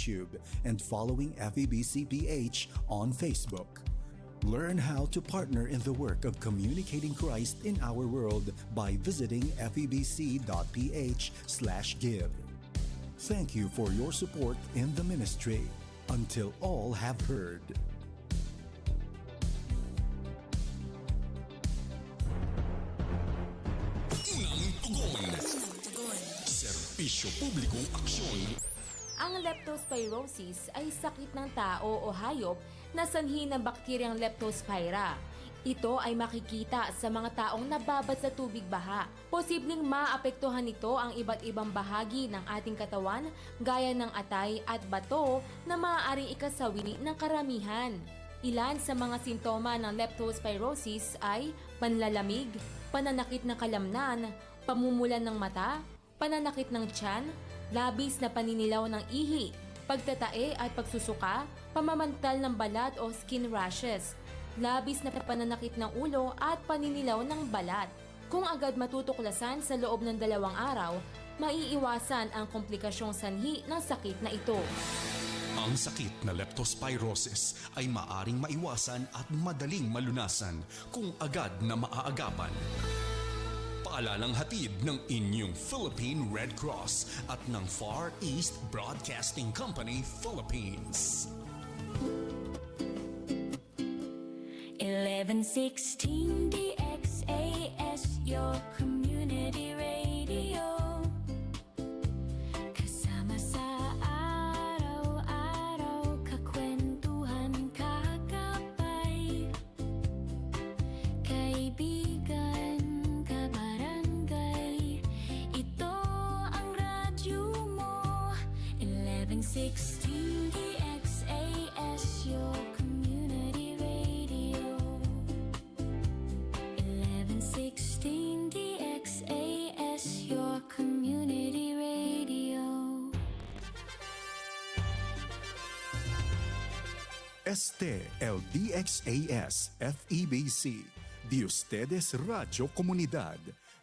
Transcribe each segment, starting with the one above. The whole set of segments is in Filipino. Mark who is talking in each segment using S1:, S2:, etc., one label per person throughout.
S1: YouTube and following FEBCPH on Facebook. Learn how to partner in the work of communicating Christ in our world by visiting febc.ph/give. Thank you for your support in the ministry. Until all have heard.
S2: Unang tugon. Serbisyo publikong aksyon.
S3: Ang leptospirosis ay sakit ng tao o hayop na sanhi ng bakteryang Leptospira. Ito ay makikita sa mga taong nababad sa tubig baha. Posibleng maapektuhan nito ang iba't ibang bahagi ng ating katawan gaya ng atay at bato na maaaring ikasawi ng karamihan. Ilan sa mga sintoma ng leptospirosis ay panlalamig, pananakit ng kalamnan, pamumulan ng mata, pananakit ng tiyan, labis na paninilaw ng ihi, pagtatae at pagsusuka, pamamantal ng balat o skin rashes, labis na pananakit ng ulo at paninilaw ng balat. Kung agad matutuklasan sa loob ng 2 araw, maiiwasan ang komplikasyong sanhi ng sakit na ito.
S2: Ang sakit na leptospirosis ay maaring maiwasan at madaling malunasan kung agad na maaagapan. Paalalang hatid ng inyong Philippine Red Cross at ng Far East Broadcasting Company, Philippines.
S4: 1116 DXAS, your community radio. Kasama sa araw-araw, kakwentuhan, kakapay. Kaibigan, kabarangay, ito ang radyo mo. 1116 DXAS, your community radio. 1116 DXAS, your community radio.
S1: Este el DXAS FEBC, de ustedes Radio Comunidad,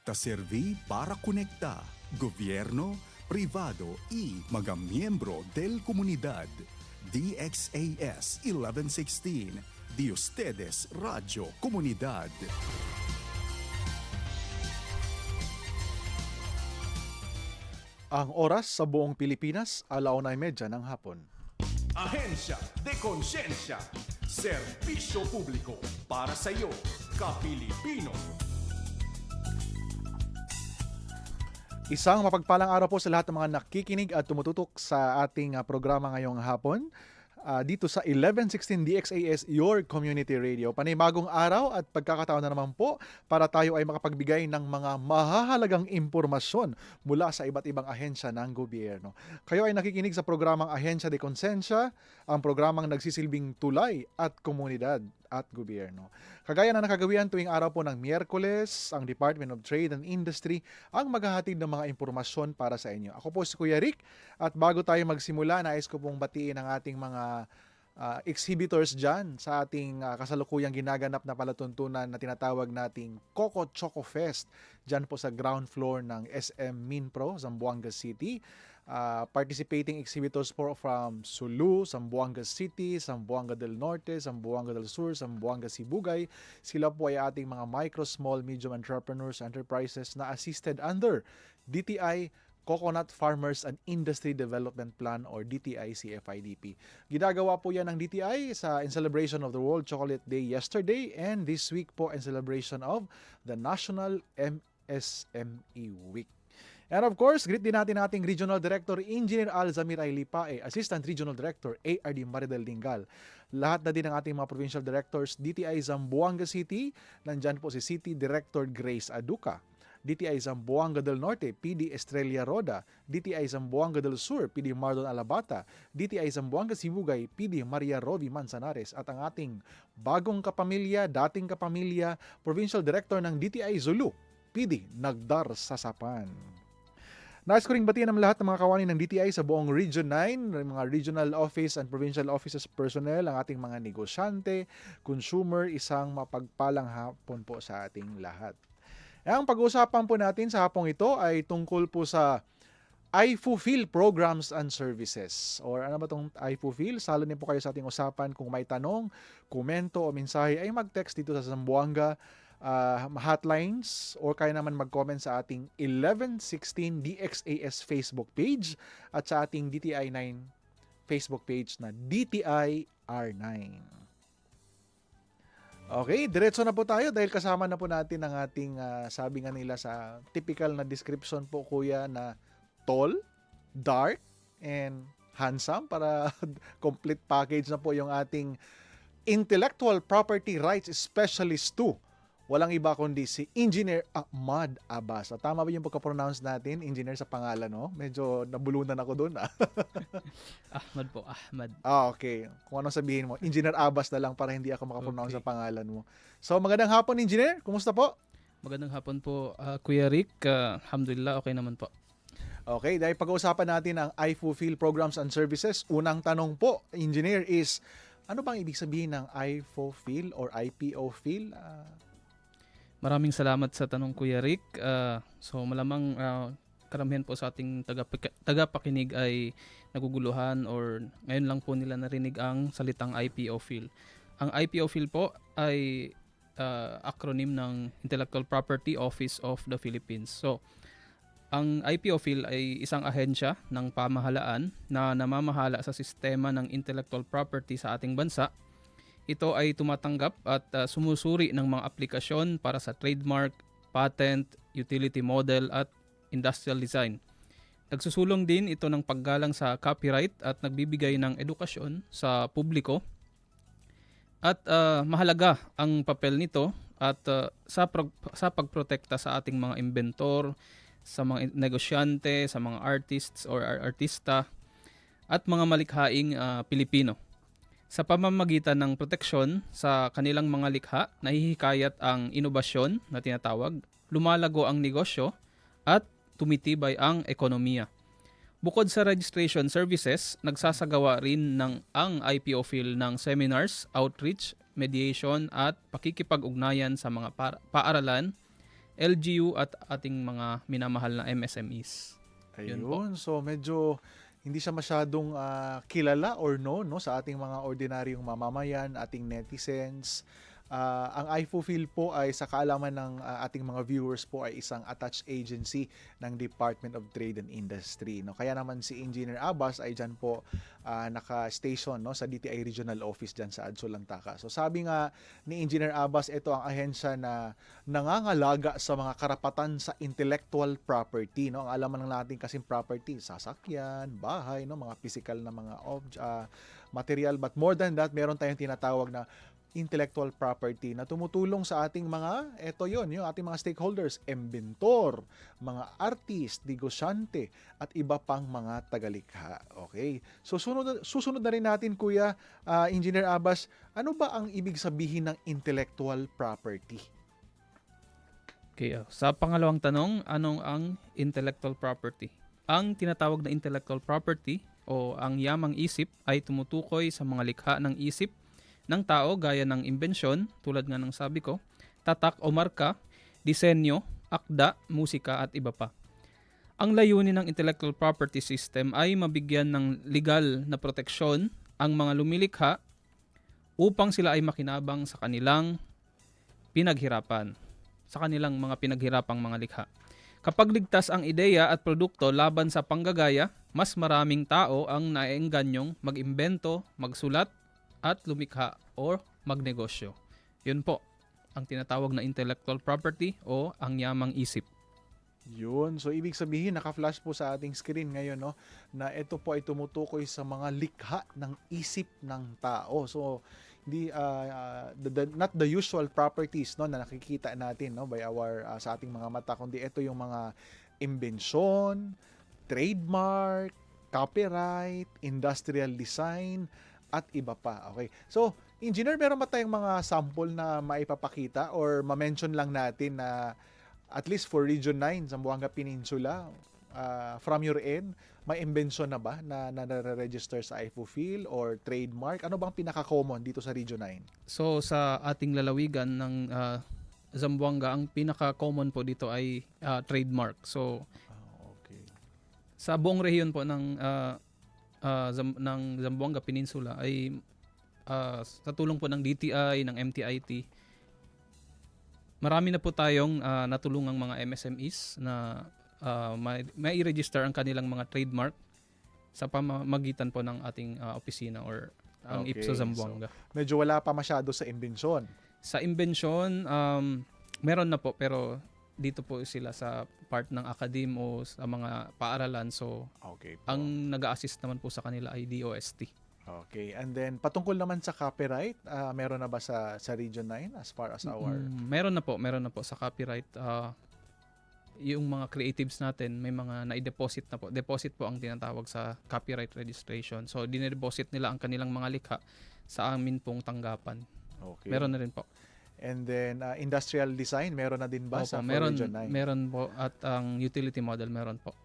S1: te serví para conectar gobierno, privado y mga miembro del comunidad. DXAS 1116, de ustedes Radio Comunidad.
S5: Ang oras sa buong Pilipinas, 1:30 ng hapon.
S6: Ahensya de Konsensya, serbisyo publiko para sa iyo, ka-Pilipino.
S5: Isang mapagpalang araw po sa lahat ng mga nakikinig at tumututok sa ating programa ngayong hapon. Dito sa 1116 DXAS, your community radio. Panibagong araw at pagkakataon na naman po para tayo ay makapagbigay ng mga mahahalagang impormasyon mula sa iba't ibang ahensya ng gobyerno. Kayo ay nakikinig sa programang Ahensya de Konsensya, ang programang nagsisilbing tulay at komunidad at gobyerno. Kagaya na nakagawian tuwing araw po ng Miyerkules, ang Department of Trade and Industry ang maghahatid ng mga impormasyon para sa inyo. Ako po si Kuya Rick at bago tayo magsimula, nais ko pong batiin ang ating mga exhibitors dyan sa ating kasalukuyang ginaganap na palatuntunan na tinatawag nating Coco Choco Fest dyan po sa ground floor ng SM Minpro, Zamboanga City. Participating exhibitors po from Sulu, Zamboanga City, Zamboanga del Norte, Zamboanga del Sur, Zamboanga Sibugay. Sila po ay ating mga micro, small, medium entrepreneurs, enterprises na assisted under DTI Coconut Farmers and Industry Development Plan or DTI CFIDP. Ginagawa po yan ng DTI in celebration of the World Chocolate Day yesterday and this week po in celebration of the National MSME Week. And of course, greet din natin ating Regional Director Engineer Alzamir Aylipae, Assistant Regional Director ARD Maridel Dingal. Lahat na din ng ating mga Provincial Directors DTI Zamboanga City, nandyan po si City Director Grace Aduca. DTI Zamboanga del Norte, PD Estrella Roda, DTI Zamboanga del Sur, PD Mardon Alabata, DTI Zamboanga Sibugay, PD Maria Rovi Manzanares, at ang ating bagong kapamilya, dating kapamilya, Provincial Director ng DTI Zulu, PD Nagdar Sasapan. Nais ko ring batiin ang lahat ng mga kawani ng DTI sa buong Region 9, mga regional office and provincial offices personnel, ang ating mga negosyante, consumer, isang mapagpalang hapon po sa ating lahat. Ang pag-uusapan po natin sa hapong ito ay tungkol po sa iFulfill Programs and Services. Or ano ba itong iFulfill? Salo niyo po kayo sa ating usapan. Kung may tanong, komento o mensahe ay mag-text dito sa Zamboanga hotlines or kaya naman mag-comment sa ating 1116 DXAS Facebook page at sa ating DTI 9 Facebook page na DTI R9. Okay, diretso na po tayo dahil kasama na po natin ang ating sabi nga nila sa typical na description po kuya na tall, dark, and handsome para complete package na po yung ating Intellectual Property Rights Specialist 2. Walang iba kundi si Engineer Ahmad Abbas. Tama ba yung pagka-pronounce natin, Engineer, sa pangalan, no? Medyo nabulunan ako doon.
S7: Ahmad po, Ahmad.
S5: Okay. Kung anong sabihin mo, Engineer Abbas na lang para hindi ako makapronounce sa pangalan mo. So, magandang hapon, Engineer. Kumusta po?
S7: Magandang hapon po, Kuya Rick. Alhamdulillah, okay naman po.
S5: Okay, dahil pag-uusapan natin ang iFulfill Programs and Services, unang tanong po, Engineer, is ano bang ibig sabihin ng iFulfill or IPO-fill?
S7: Maraming salamat sa tanong, Kuya Rick. So malamang karamihan po sa ating tagapakinig ay naguguluhan or ngayon lang po nila narinig ang salitang IPO-fill. Ang IPO-fill po ay acronym ng Intellectual Property Office of the Philippines. So ang IPO-fill ay isang ahensya ng pamahalaan na namamahala sa sistema ng intellectual property sa ating bansa. Ito ay tumatanggap at sumusuri ng mga aplikasyon para sa trademark, patent, utility model at industrial design. Nagsusulong din ito ng paggalang sa copyright at nagbibigay ng edukasyon sa publiko. At mahalaga ang papel nito at sa pagprotekta sa ating mga inventor, sa mga negosyante, sa mga artists or artista at mga malikhaing Pilipino. Sa pamamagitan ng proteksyon sa kanilang mga likha, nahihikayat ang inobasyon na tinatawag, lumalago ang negosyo at tumitibay ang ekonomiya. Bukod sa registration services, nagsasagawa rin ang IPO-fill ng seminars, outreach, mediation at pakikipag-ugnayan sa mga paaralan, LGU at ating mga minamahal na MSMEs.
S5: Ayun, so medyo hindi siya masyadong kilala or no sa ating mga ordinaryong mamamayan, ating netizens. Ang iFulfill po ay sa kaalaman ng ating mga viewers po ay isang attached agency ng Department of Trade and Industry. No? Kaya naman si Engineer Abbas ay dyan po naka-station sa DTI Regional Office dyan sa Adso Lantaka. So sabi nga ni Engineer Abbas, ito ang ahensya na nangangalaga sa mga karapatan sa intellectual property. No? Ang alaman ng natin kasing property, sasakyan, bahay, mga physical na mga material. But more than that, meron tayong tinatawag na intellectual property na tumutulong sa ating mga, yung ating mga stakeholders, inventor, mga artist, negosyante, at iba pang mga tagalikha. Okay? So susunod na rin natin, Kuya Engineer Abbas, ano ba ang ibig sabihin ng intellectual property?
S7: Okay, sa pangalawang tanong, anong ang intellectual property? Ang tinatawag na intellectual property o ang yamang isip ay tumutukoy sa mga likha ng isip ng tao gaya ng imbensyon, tulad nga ng sabi ko, tatak o marka, disenyo, akda, musika at iba pa. Ang layunin ng intellectual property system ay mabigyan ng legal na proteksyon ang mga lumilikha upang sila ay makinabang sa kanilang pinaghirapan, sa kanilang mga pinaghirapang mga likha. Kapag ligtas ang ideya at produkto laban sa panggagaya, mas maraming tao ang naeenganyong mag-imbento, magsulat, at lumikha or magnegosyo. Yun po ang tinatawag na intellectual property o ang yamang isip.
S5: Yun. So, ibig sabihin, naka-flash po sa ating screen ngayon, na ito po ay tumutukoy sa mga likha ng isip ng tao. So, hindi, not the usual properties na nakikita natin by our, sa ating mga mata, kundi ito yung mga imbensyon, trademark, copyright, industrial design, at iba pa. Okay. So, Engineer, meron ba tayong mga sample na maipapakita or ma-mention lang natin na at least for Region 9, Zamboanga Peninsula, from your end, may invention na ba na nare-register sa iFulfill or trademark? Ano bang pinaka-common dito sa Region 9?
S7: So, sa ating lalawigan ng Zamboanga, ang pinaka-common po dito ay trademark. So,
S5: okay.
S7: Sa buong rehiyon po ng Zamboanga Peninsula ay sa tulong po ng DTI, ng MTIT, marami na po tayong natulungang mga MSMEs na may i-register ang kanilang mga trademark sa pamamagitan po ng ating opisina or ang
S5: Okay,
S7: IPSO Zamboanga.
S5: Medyo wala pa masyado sa imbensyon.
S7: Sa imbensyon, meron na po pero dito po sila sa part ng academe o sa mga paaralan. So,
S5: Okay po.
S7: ang nag-a-assist naman po sa kanila ay DOST.
S5: Okay. And then, patungkol naman sa copyright, meron na ba sa Region 9 as far as our...
S7: Meron na po sa copyright. Yung mga creatives natin, may mga na-deposit na po. Deposit po ang tinatawag sa copyright registration. So, dinedeposit nila ang kanilang mga likha sa amin pong tanggapan.
S5: Okay.
S7: Meron na rin po.
S5: And then, industrial design, meron na din ba
S7: Opo,
S5: sa
S7: meron,
S5: Region 9?
S7: meron po. At ang utility model, meron po.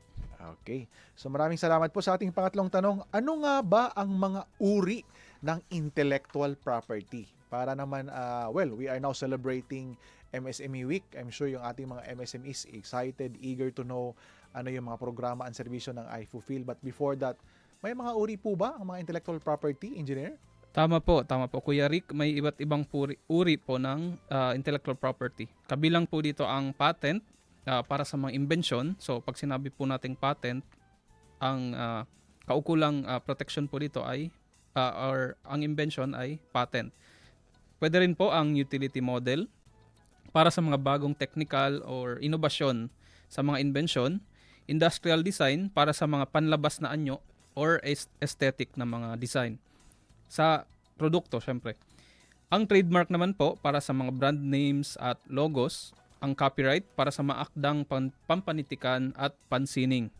S5: Okay. So maraming salamat po sa ating pangatlong tanong. Ano nga ba ang mga uri ng intellectual property? Para naman, we are now celebrating MSME Week. I'm sure yung ating mga MSMEs excited, eager to know ano yung mga programa at serbisyo ng iFulfill. But before that, may mga uri po ba ang mga intellectual property, engineer?
S7: Tama po. Kuya Rick, may iba't ibang uri po ng intellectual property. Kabilang po dito ang patent, para sa mga invention. So, pag sinabi po nating patent, ang kaukulang protection po dito ay, or ang invention ay patent. Pwede rin po ang utility model para sa mga bagong technical or inobasyon sa mga invention. Industrial design para sa mga panlabas na anyo or aesthetic na mga design. Sa produkto, syempre. Ang trademark naman po para sa mga brand names at logos. Ang copyright para sa mga akdang pampanitikan at pansining.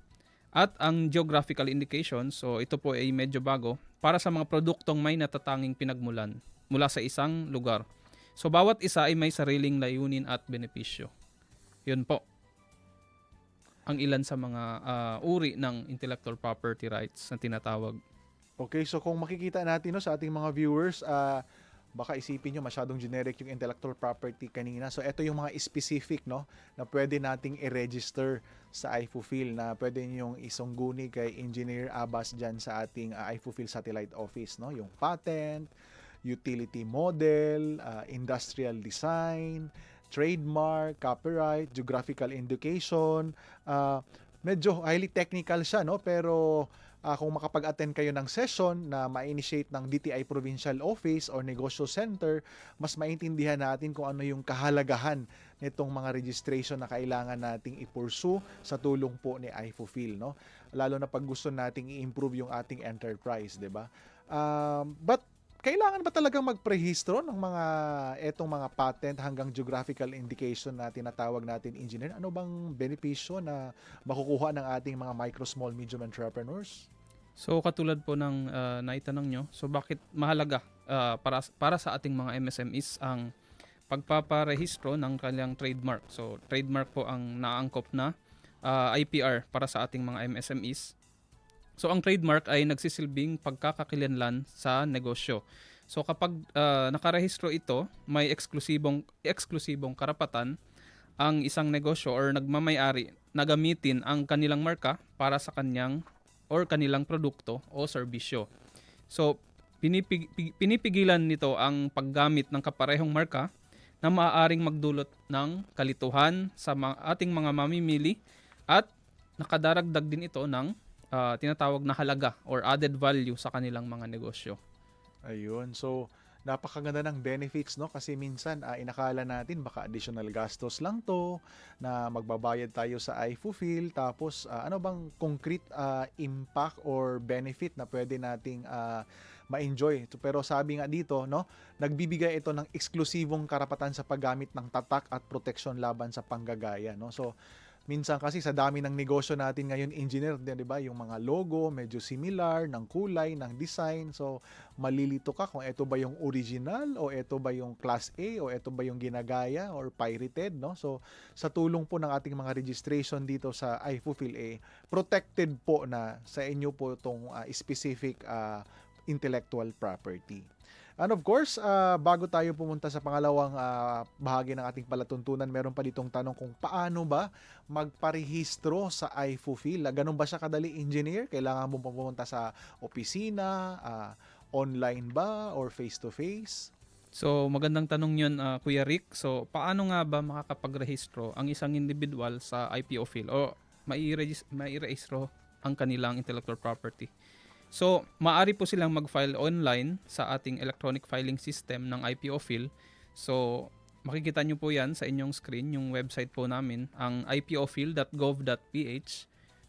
S7: At ang geographical indication, so ito po ay medyo bago, para sa mga produktong may natatanging pinagmulan mula sa isang lugar. So bawat isa ay may sariling layunin at benepisyo. Yun po ang ilan sa mga uri ng intellectual property rights na tinatawag.
S5: Okay, so kung makikita natin sa ating mga viewers, baka isipin nyo masyadong generic yung intellectual property kanina. So, ito yung mga specific, na pwede nating i-register sa iFulfill, na pwede nyong isungguni kay Engineer Abbas dyan sa ating iFulfill Satellite Office, Yung patent, utility model, industrial design, trademark, copyright, geographical indication. Medyo highly technical siya, pero kung makapag-attend kayo ng session na ma-initiate ng DTI Provincial Office or Negosyo Center, mas maintindihan natin kung ano yung kahalagahan nitong mga registration na kailangan nating i-pursue sa tulong po ni iFulfill, Lalo na pag gusto nating i-improve yung ating enterprise, 'di ba? But kailangan ba talagang magprehistro ng etong mga patent hanggang geographical indication na tinatawag natin, engineer? Ano bang benepisyo na makukuha ng ating mga micro, small, medium entrepreneurs?
S7: So katulad po ng naitanong nyo, so bakit mahalaga para sa ating mga MSMEs ang pagpaparehistro ng kanilang trademark? So trademark po ang naangkop na IPR para sa ating mga MSMEs. So ang trademark ay nagsisilbing pagkakakilanlan sa negosyo. So kapag nakarehistro ito, may eksklusibong karapatan ang isang negosyo or nagmamay-ari na gamitin ang kanilang marka para sa kanyang or kanilang produkto o serbisyo. So pinipigilan nito ang paggamit ng kaparehong marka na maaaring magdulot ng kalituhan sa ating mga mamimili at nakadaragdag din ito ng tinatawag na halaga or added value sa kanilang mga negosyo.
S5: Ayun. So, napakaganda ng benefits, kasi minsan inakala natin baka additional gastos lang to na magbabayad tayo sa iFulfill, tapos ano bang concrete impact or benefit na pwede nating ma-enjoy. Pero sabi nga dito, nagbibigay ito ng eksklusibong karapatan sa paggamit ng tatak at proteksyon laban sa panggagaya, So, minsan kasi sa dami ng negosyo natin ngayon, engineer, di ba? Yung mga logo, medyo similar, ng kulay, ng design. So, malilito ka kung ito ba yung original o ito ba yung class A o ito ba yung ginagaya or pirated, So, sa tulong po ng ating mga registration dito sa iFulfill, protected po na sa inyo po itong specific intellectual property. And of course, bago tayo pumunta sa pangalawang bahagi ng ating palatuntunan, meron pa ditong tanong kung paano ba magparehistro sa iFulfill. Ganun ba siya kadali, engineer? Kailangan mo pumunta sa opisina, online ba, or face-to-face?
S7: So magandang tanong yun, Kuya Rick. So paano nga ba makakapagrehistro ang isang individual sa IPO-Phil o mairehistro ang kanilang intellectual property? So, maaari po silang mag-file online sa ating electronic filing system ng IPO-Phil. So, makikita nyo po yan sa inyong screen, yung website po namin, ang ipophil.gov.ph.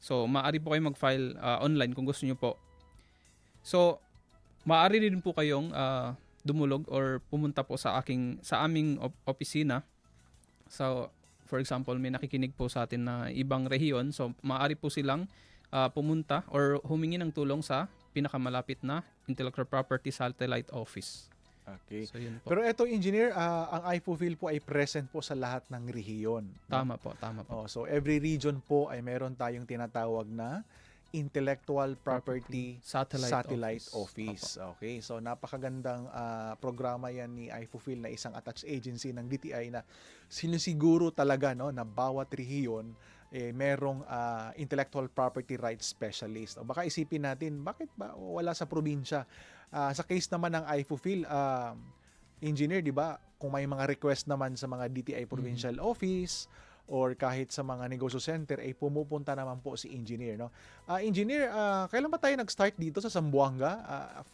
S7: So, maaari po kayo mag-file online kung gusto nyo po. So, maaari rin po kayong dumulog or pumunta po sa aming opisina. So, for example, may nakikinig po sa atin na ibang rehiyon. So, maaari po silang pumunta or humingi ng tulong sa pinakamalapit na intellectual property satellite office.
S5: Okay.
S7: So yun po.
S5: Pero eto, engineer, ang iFulfill po ay present po sa lahat ng rehiyon. No?
S7: Tama po.
S5: So every region po ay meron tayong tinatawag na Intellectual Property Satellite Office. Okay, so napakagandang programa yan ni iFulfill na isang attached agency ng DTI na sinisiguro talaga no, na bawat rehiyon merong intellectual property rights specialist. O baka isipin natin, bakit ba wala sa probinsya? Sa case naman ng iFulfill, engineer, di ba, kung may mga request naman sa mga DTI provincial office or kahit sa mga negosyo center, ay pumupunta naman po si engineer. No? Engineer, kailan ba tayo nag-start dito sa Zamboanga?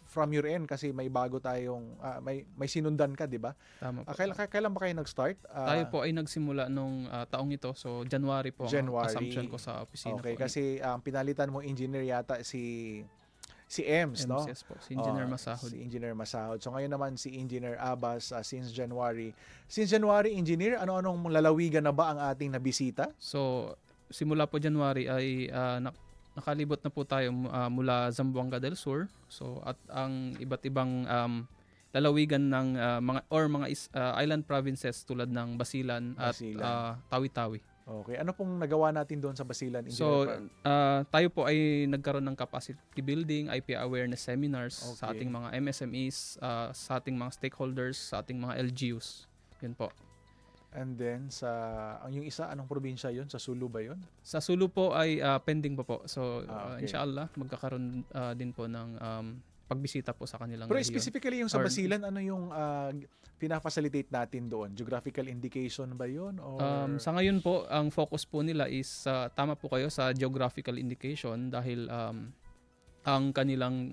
S5: From your end, kasi may bago tayong, may sinundan ka, di ba?
S7: Tama po.
S5: Kailan ba kayo nag-start?
S7: Tayo po ay nagsimula nung taong ito. So, January po ang assumption ko sa opisina.
S5: Okay,
S7: po.
S5: Kasi pinalitan mo engineer yata si Ems, no?
S7: Yes po, si Engineer Masahod.
S5: Si Engineer Masahod. So ngayon naman si Engineer Abbas since January. Since January, Engineer, ano-anong lalawigan na ba ang ating nabisita?
S7: So, simula po January ay nakalibot na po tayo mula Zamboanga del Sur. So, at ang iba't ibang lalawigan ng mga island provinces tulad ng Basilan at Tawi-Tawi.
S5: Okay. Ano pong nagawa natin doon sa Basilan?
S7: So, tayo po ay nagkaroon ng capacity building, IP awareness seminars sa ating mga MSMEs, sa ating mga stakeholders, sa ating mga LGUs. Yun po.
S5: And then, yung isa, anong probinsya yun? Sa Sulu ba yun?
S7: Sa Sulu po ay pending pa po. So,
S5: okay.
S7: inshallah, magkakaroon din po ng pagbisita po sa kanilang
S5: Pero
S7: rehiyon.
S5: specifically yung sa Basilan, ano yung pinafacilitate natin doon? Geographical indication ba yun? Or...
S7: sa ngayon po, ang focus po nila is, tama po kayo sa geographical indication dahil ang kanilang,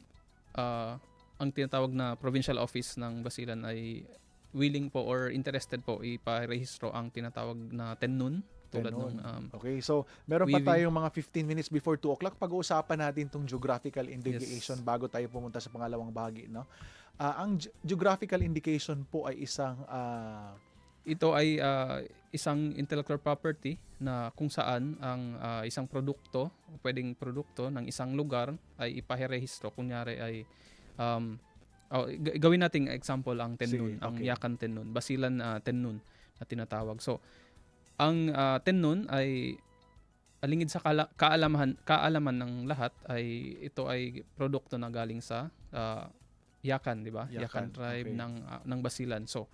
S7: ang tinatawag na provincial office ng Basilan ay willing po or interested po iparehistro ang tinatawag na TENNUN. Tulad nung,
S5: okay, so meron pa tayong mga 15 minutes before 2 o'clock. Pag-uusapan natin itong geographical indication bago tayo pumunta sa pangalawang bahagi. No? Ang geographical indication po ay isang...
S7: ito ay isang intellectual property na kung saan ang isang produkto, pwedeng produkto ng isang lugar ay iparehistro. Kunyari ay... gawin nating example ang TENNUN, ang Yakan TENNUN, Basilan TENNUN na tinatawag. So, ang TENNUN ay alingid sa kaalaman ng lahat ay ito ay produkto na galing sa Yakan, di ba? Yakan tribe ng Basilan. So,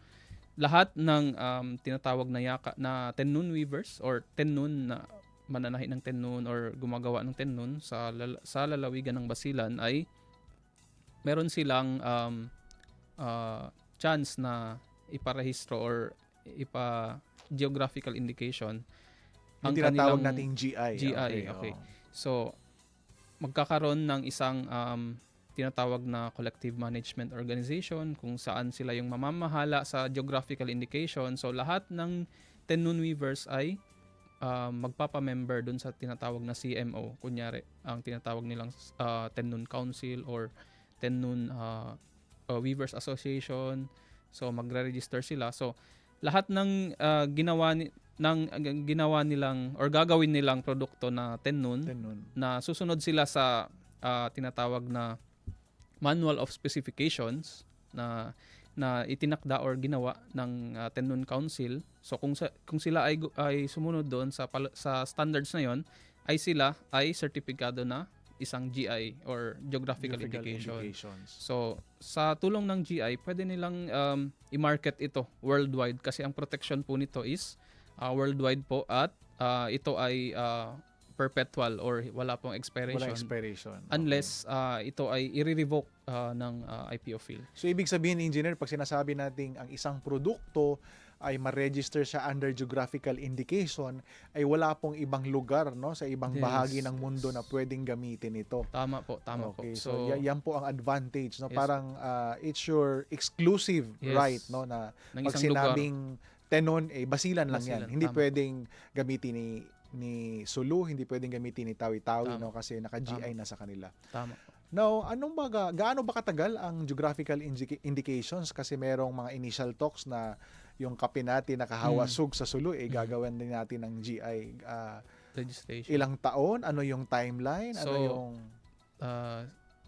S7: lahat ng tinatawag na TENNUN weavers or TENNUN na mananahi ng TENNUN or gumagawa ng TENNUN sa lalawigan ng Basilan ay meron silang chance na iparehistro or geographical indication
S5: ang tinatawag nating GI.
S7: Okay. So, magkakaroon ng isang tinatawag na collective management organization kung saan sila yung mamamahala sa geographical indication. So, lahat ng TENNUN weavers ay magpapamember dun sa tinatawag na CMO. Kunyari, ang tinatawag nilang TENNUN Council or TENNUN Weavers Association. So, magre-register sila. So, lahat ng ginawa nilang or gagawin nilang produkto na TENNUN na susunod sila sa tinatawag na Manual of Specifications na itinakda or ginawa ng TENNUN Council. So kung sila ay sumunod doon sa standards na yon, ay sila ay sertipikado na isang GI or Geographical Indication.
S5: indications.
S7: So, sa tulong ng GI, pwede nilang i-market ito worldwide kasi ang protection po nito is worldwide po at ito ay perpetual or wala pong expiration.
S5: Walang expiration. Okay.
S7: Unless ito ay i-revoke ng IPO field.
S5: So, ibig sabihin, engineer, pag sinasabi nating ang isang produkto ay ma-register siya under geographical indication, ay wala pong ibang lugar, no, sa ibang
S7: Yes,
S5: bahagi ng mundo na pwedeng gamitin ito.
S7: Tama po, tama po.
S5: Okay, so yan po ang advantage, no?
S7: Yes.
S5: Parang it's your exclusive
S7: Yes.
S5: right, no, na
S7: ng
S5: pag
S7: isang lugar.
S5: sinabing tenon, basilan lang yan.
S7: Basilan,
S5: Hindi
S7: tama.
S5: pwedeng gamitin ni Sulu, hindi pwedeng gamitin ni Tawi-Tawi,
S7: Tama.
S5: no, kasi naka-GI na sa kanila.
S7: Tama.
S5: Now, gaano ba katagal ang geographical indications? Kasi merong mga initial talks na yung kape natin nakahawasug sa Sulu, gagawin din natin ng GI.
S7: Registration.
S5: Ilang taon? Ano yung timeline? Ano
S7: So,
S5: yung...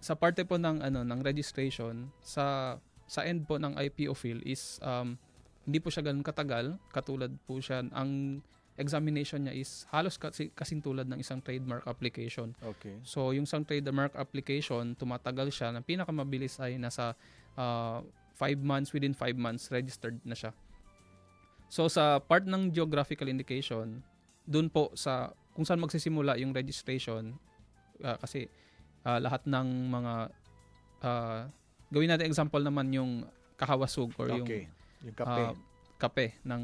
S7: Sa parte po ng registration, sa end po ng IPO field is hindi po siya ganun katagal, katulad po siya ang examination niya is halos kasing tulad ng isang trademark application.
S5: Okay.
S7: So yung isang trademark application, tumatagal siya, na pinakamabilis ay nasa 5 months, within 5 months registered na siya. So sa part ng geographical indication, dun po sa kung saan magsisimula yung registration, kasi lahat ng mga gawin natin example naman yung kahawasug or yung
S5: kape.
S7: kape ng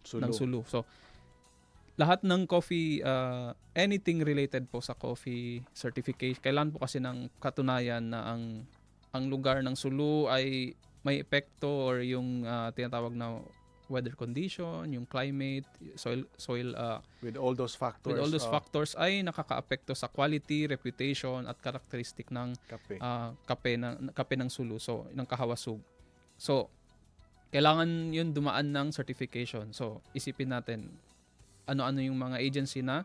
S5: Sulu.
S7: ng Sulu. So lahat ng coffee, anything related po sa coffee certification, kailangan po kasi ng katunayan na ang lugar ng Sulu ay may epekto or yung tinatawag na weather condition, yung climate, soil
S5: With all those factors.
S7: with all those factors ay nakakaapekto sa quality, reputation at characteristic ng
S5: Kape.
S7: kape ng Sulu, so ng kahawasug. So kailangan yun dumaan ng certification. So isipin natin ano-ano yung mga agency na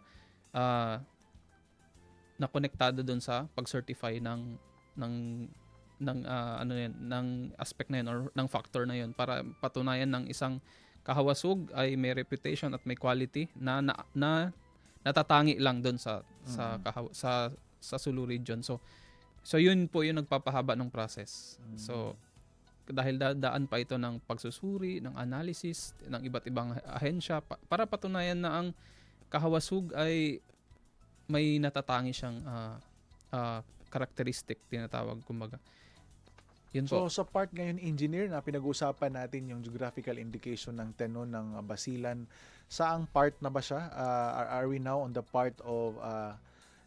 S7: na konektado doon sa pag-certify ng ng aspect na yun or ng factor na yun para patunayan ng isang kahawasug ay may reputation at may quality na natatangi lang doon sa Sulu region. So yun po yung nagpapahaba ng process. So dahil daan pa ito ng pagsusuri, ng analysis ng iba't ibang ahensya para patunayan na ang kahawasug ay may natatangi siyang characteristic, tinatawag kumbaga. Yun
S5: So
S7: po.
S5: sa part ngayon, engineer, na pinag-usapan natin yung geographical indication ng tenon ng Basilan, saang part na ba siya? Are we now on the part of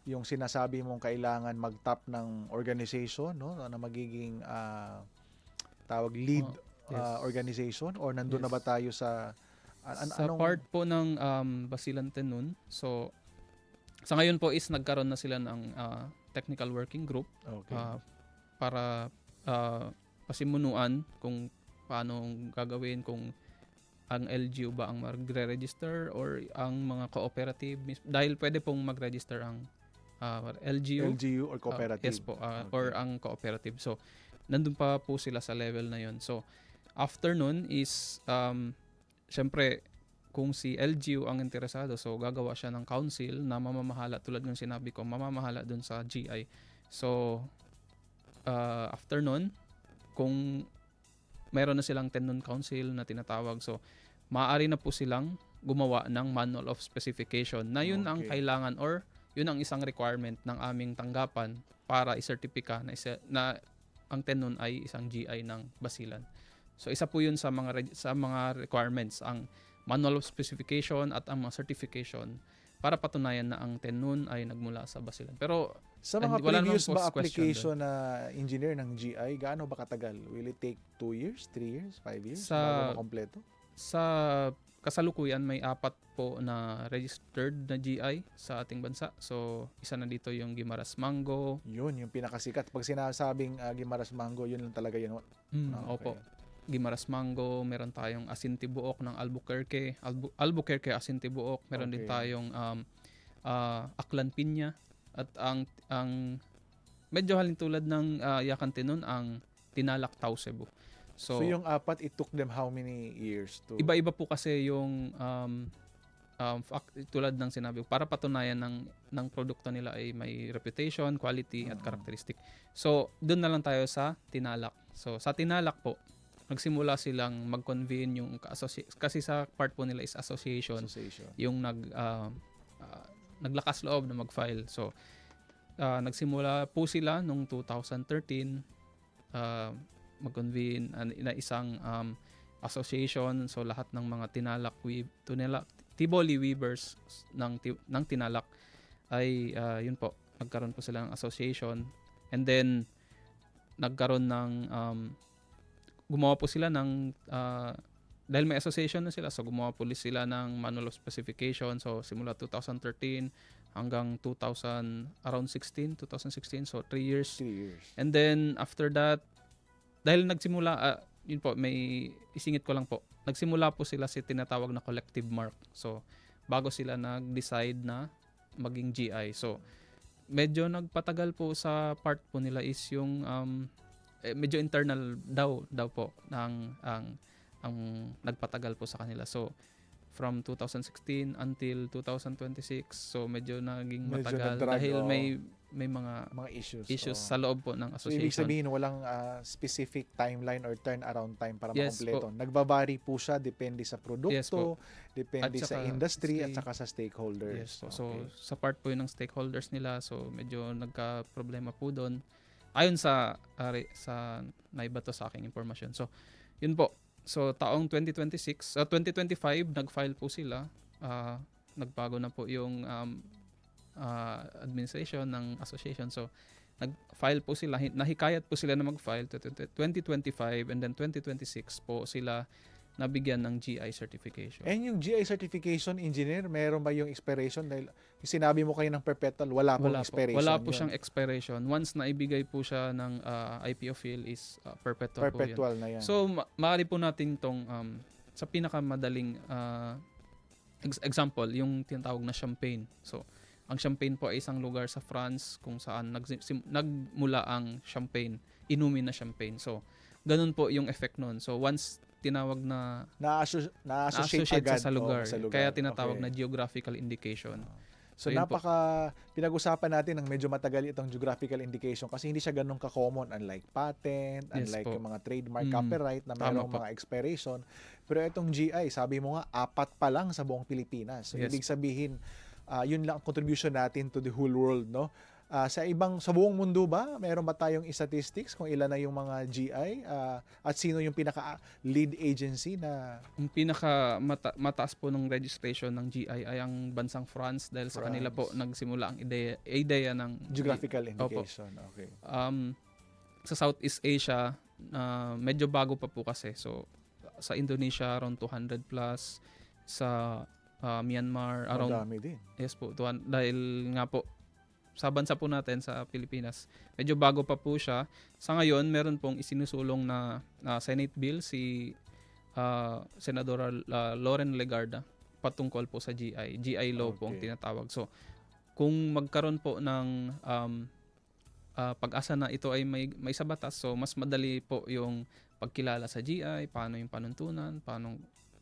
S5: yung sinasabi mong kailangan mag-top ng organization, no, na magiging tawag lead
S7: Yes.
S5: organization, or nandun na
S7: Yes.
S5: ba tayo sa
S7: Sa part po ng Basilan Tenon, so sa ngayon po is nagkaroon na sila ng technical working group
S5: Okay.
S7: para pasimunuan kung paano gagawin, kung ang LGU ba ang magre-register or ang mga cooperative, dahil pwede pong mag-register ang LGU
S5: or cooperative.
S7: yes po, or ang cooperative. So nandun pa po sila sa level na yon. So after nun is syempre kung si LGU ang interesado, so gagawa siya ng council na mamamahala, tulad ng sinabi ko, mamamahala dun sa GI. So after nun, kung mayroon na silang tenon council na tinatawag, so maaari na po silang gumawa ng manual of specification na yun ang
S5: Okay.
S7: kailangan or yun ang isang requirement ng aming tanggapan para isertipika na ang tenon ay isang GI ng Basilan. So isa po yun sa mga requirements, ang manual of specification at ang mga certification para patunayan na ang tenon ay nagmula sa Basilan. Pero
S5: Sa mga
S7: wala namang
S5: previous ba
S7: post-question
S5: application na engineer ng GI, gaano ba katagal? Will it take 2 years, 3 years, 5 years bago makompleto?
S7: sa kasalukuyan may 4 po na registered na GI sa ating bansa. So isa na dito yung Guimaras Mango.
S5: Yun, yung pinakasikat. Pag sinasabing Guimaras Mango, yun lang talaga yun. Okay.
S7: Opo. Guimaras Mango, meron tayong Asintibuok ng Albuquerque, Albuquerque Asintibuok, meron din
S5: Okay.
S7: tayong Aklan Piña, at ang medyo halintulad ng Yakan Tenon, ang Tinalak Tau Cebu.
S5: So yung 4, it took them how many years to...
S7: Iba-iba po kasi yung tulad ng sinabi ko, para patunayan ng produkto nila ay may reputation, quality at characteristic. So doon na lang tayo sa tinalak. So sa tinalak po, nagsimula silang mag-convene yung kasi sa part po nila is association. Yung naglakas loob na mag-file. So nagsimula po sila nung 2013 mag-convene na isang association. So lahat ng mga Tiboli weavers ng tinalak ay yun po, nagkaroon po sila ng association, and then nagkaroon ng gumawa po sila ng dahil may association na sila, so gumawa po sila ng manual of specification. So simula 2013 hanggang 2016, so 3 years. And then after that, dahil nagsimula yun po, may isingit ko lang po. Nagsimula po sila sa tinatawag na collective mark. So, bago sila nag-decide na maging GI. So, medyo nagpatagal po sa part po nila is yung medyo internal daw po ang nagpatagal po sa kanila. So, from 2016 until 2026, so medyo naging matagal dahil may mga issues sa loob po ng
S5: So,
S7: association.
S5: ibig sabihin, walang specific timeline or turnaround time para
S7: Yes
S5: makompleto.
S7: po.
S5: Nagbabari po siya, depende sa
S7: Yes
S5: produkto,
S7: po.
S5: depende
S7: At
S5: sa
S7: saka
S5: industry, at saka sa stakeholders.
S7: Yes po. So, sa part po yun ng stakeholders nila, so medyo nagka-problema po doon. Ayon sa naibato sa aking impormasyon. So, yun po. So, taong 2025, nag-file po sila. Nagbago na po yung administration ng association. So, nag-file po sila, nahikayat po sila na mag-file 2025, and then 2026 po sila nabigyan ng GI certification.
S5: And yung GI certification, engineer, meron ba yung expiration? Dahil yung sinabi mo kayo ng perpetual, wala pong expiration.
S7: Wala po
S5: yun.
S7: siyang expiration. Once na ibigay po siya ng IPO field is perpetual po yun.
S5: Perpetual na yan.
S7: So, maaari po natin tong sa pinakamadaling example, yung tinatawag na champagne. So, ang champagne po ay isang lugar sa France kung saan nagmula ang champagne, inumin na champagne. So, ganun po yung effect nun. So, once tinawag na
S5: na-associate agad
S7: sa lugar,
S5: sa lugar.
S7: kaya tinatawag
S5: Okay.
S7: na geographical indication.
S5: So
S7: yun po.
S5: pinag-usapan natin ng medyo matagal itong geographical indication kasi hindi siya ganun ka-common, unlike patent,
S7: Yes
S5: unlike
S7: po.
S5: yung mga trademark, copyright na mayroong
S7: po.
S5: mga expiration. Pero itong GI, sabi mo nga, 4 pa lang sa buong Pilipinas. So
S7: Yes
S5: ibig sabihin, yun lang ang contribution natin to the whole world, no? Sa buong mundo ba, meron ba tayong statistics kung ilan na yung mga GI at sino yung pinaka lead agency na
S7: Ang pinaka mataas po ng registration ng GI ay ang bansang France dahil sa kanila po nagsimula ang ideya ng
S5: geographical
S7: Opo.
S5: indication? Okay.
S7: Sa Southeast Asia, medyo bago pa po kasi. So, sa Indonesia, around 200 plus. Sa Myanmar, around...
S5: Madami din.
S7: Yes po. Dahil nga po, sa bansa po natin, sa Pilipinas, medyo bago pa po siya. Sa ngayon, meron pong isinusulong na Senate bill si Senadora Lauren Legarda patungkol po sa GI. GI law po ang tinatawag. So, kung magkaroon po ng pag-asa na ito ay may sa batas, so mas madali po yung pagkilala sa GI, paano yung panuntunan,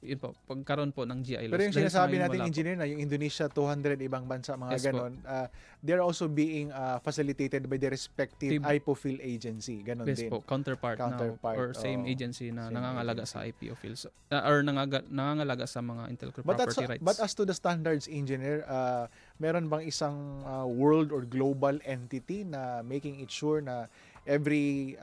S7: yun po, pagkaroon po ng GI laws.
S5: Pero yung
S7: Dahil sa
S5: sinasabi
S7: ngayon,
S5: natin,
S7: wala po.
S5: engineer, na yung Indonesia, 200 ibang bansa, mga
S7: Yes po.
S5: ganon, they're also being facilitated by the respective IPOFIL agency. Ganon
S7: Yes
S5: din.
S7: po, counterpart or same agency na
S5: Same
S7: nangangalaga
S5: agency.
S7: sa IPO fields or nangangalaga sa mga intellectual property rights.
S5: But as to the standards, engineer, meron bang isang world or global entity na making it sure na every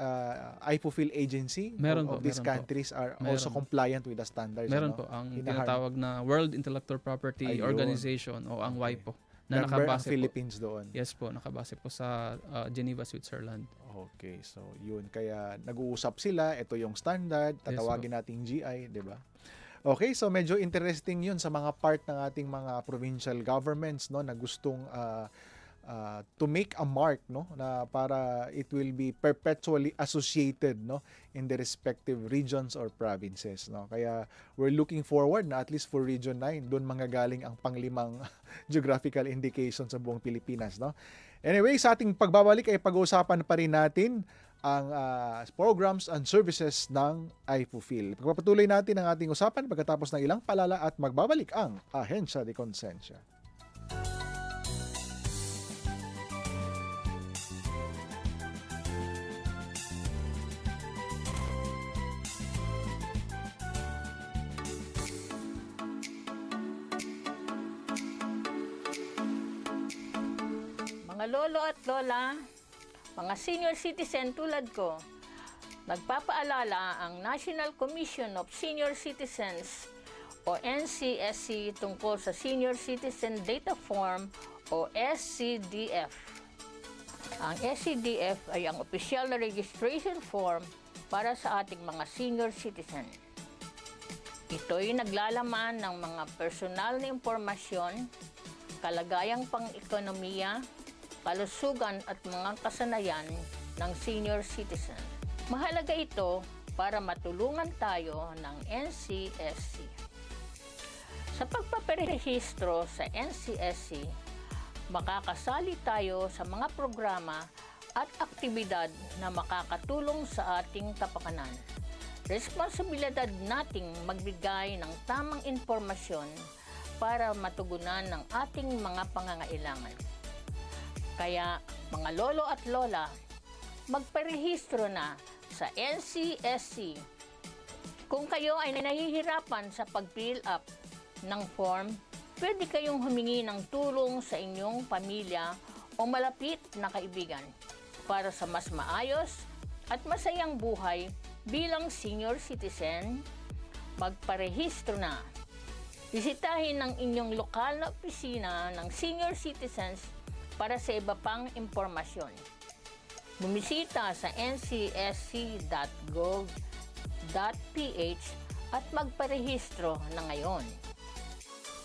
S5: IPOFIL agency
S7: Meron
S5: of
S7: po,
S5: these
S7: meron po.
S5: countries are
S7: Meron.
S5: also compliant with the standards?
S7: Meron
S5: ano?
S7: po ang
S5: Hinaharm.
S7: tinatawag na World Intellectual Property
S5: Ayun.
S7: Organization o ang
S5: Okay.
S7: WIPO na
S5: Member ang
S7: nakabase po.
S5: Philippines doon.
S7: Yes po, nakabase po sa Geneva, Switzerland.
S5: Okay, so yun. Kaya nag-uusap sila, ito yung standard, tatawagin nating GI, di ba? Okay, so medyo interesting yun sa mga part ng ating mga provincial governments, no, na gustong to make a mark, no, na para it will be perpetually associated, no, in the respective regions or provinces, no. Kaya we're looking forward na at least for Region 9 doon manggagaling ang panglimang geographical indication sa buong Pilipinas, no. Anyway, sa ating pagbabalik ay pag-uusapan pa rin natin ang programs and services ng iFulfill. Pagpapatuloy natin ang ating usapan pagkatapos ng ilang palala at magbabalik ang Ahensya de Konsensya.
S8: Mga lolo at lola, mga senior citizen tulad ko, nagpapaalala ang National Commission of Senior Citizens o NCSC tungkol sa Senior Citizen Data Form o SCDF. Ang SCDF ay ang opisyal na registration form para sa ating mga senior citizen. Ito'y naglalaman ng mga personal na impormasyon, kalagayang pang-ekonomiya, kalusugan at mga kasanayan ng senior citizen. Mahalaga ito para matulungan tayo ng NCSC. Sa pagpaparehistro sa NCSC, makakasali tayo sa mga programa at aktibidad na makakatulong sa ating kapakanan. Responsibilidad nating magbigay ng tamang impormasyon para matugunan ng ating mga pangangailangan. Kaya, mga lolo at lola, magparehistro na sa NCSC. Kung kayo ay nahihirapan sa pag-fill up ng form, pwede kayong humingi ng tulong sa inyong pamilya o malapit na kaibigan para sa mas maayos at masayang buhay bilang senior citizen. Magparehistro na. Bisitahin ang inyong lokal na opisina ng senior citizens para sa iba pang impormasyon. Bumisita sa ncsc.gov.ph at magparehistro na ngayon.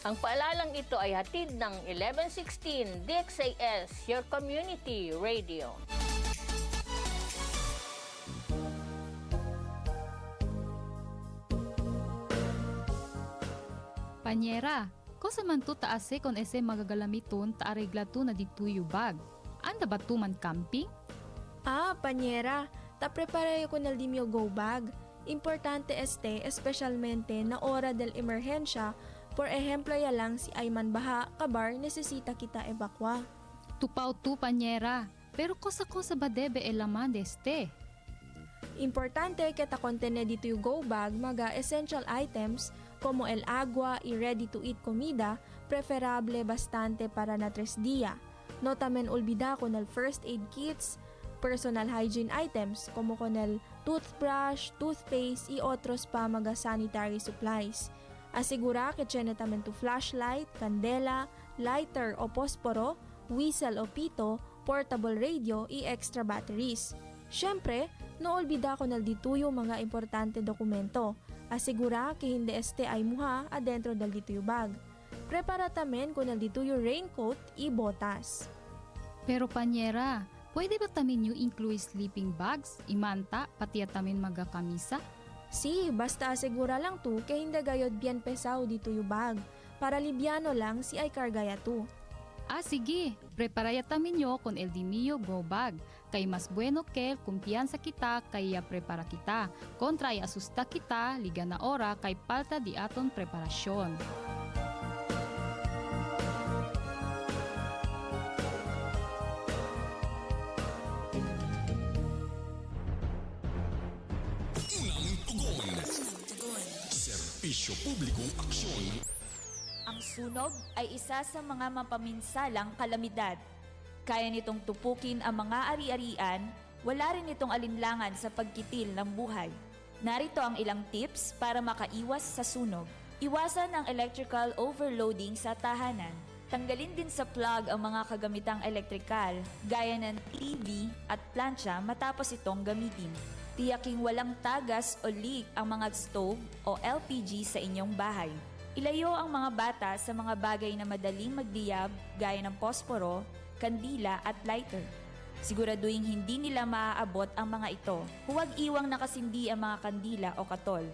S8: Ang paalalang ito ay hatid ng 1116 DXAS, your community radio.
S9: Panyera, ko sa man to taase kon ese magagalamiton ta aregla to na dituyo bag. Anda ba to man camping?
S10: Panyera, ta preparayo ko nal dimyo go bag. Importante especialmente na ora del emerhensya, por ejemplo ya lang si Ayman Baha, kabar nesesita kita evakwa.
S9: Tupaw tu panyera, pero kosa ba debe elaman deste?
S10: Importante kita kontene dito yung go bag mga essential items como el agua y ready-to-eat comida, preferable bastante para na 3 dia. No tamen olvida con el first aid kits, personal hygiene items como con el toothbrush, toothpaste y otros pa mga sanitary supplies. Asigura que tiene tamen tu flashlight, kandela, lighter o posporo, whistle o pito, portable radio y extra batteries. Syempre, no olvida ko nal dituyo mga importante dokumento. Asigura que hindi este ay muha adentro del dituyo bag. Prepara tamen ko nal dituyo raincoat y botas.
S9: Pero panyera, pwede ba tamin yung include sleeping bags, imanta, pati tamin magakamisa?
S10: Si, basta asigura lang tu que hindi gayod bien pesaw dituyo bag. Para libyano lang si ay kargaya tu.
S9: Sige, preparaya tamin nyo con el dimio go bag. Kay mas bueno kel kumpiyansa kita kaya prepara kita. Kontra ay asusta kita, liga na ora kay palta di aton preparasyon.
S2: Unang tugon. Serbisyo publikong aksyon.
S3: Ang sunog ay isa sa mga mapaminsalang kalamidad. Kaya nitong tupukin ang mga ari-arian, wala rin itong alinlangan sa pagkitil ng buhay. Narito ang ilang tips para makaiwas sa sunog. Iwasan ang electrical overloading sa tahanan. Tanggalin din sa plug ang mga kagamitang elektrikal, gaya ng TV at plancha matapos itong gamitin. Tiyaking walang tagas o leak ang mga stove o LPG sa inyong bahay. Ilayo ang mga bata sa mga bagay na madaling magdiyab gaya ng posporo, kandila at lighter. Siguraduhin hindi nila maaabot ang mga ito. Huwag iwang nakasindi ang mga kandila o katol.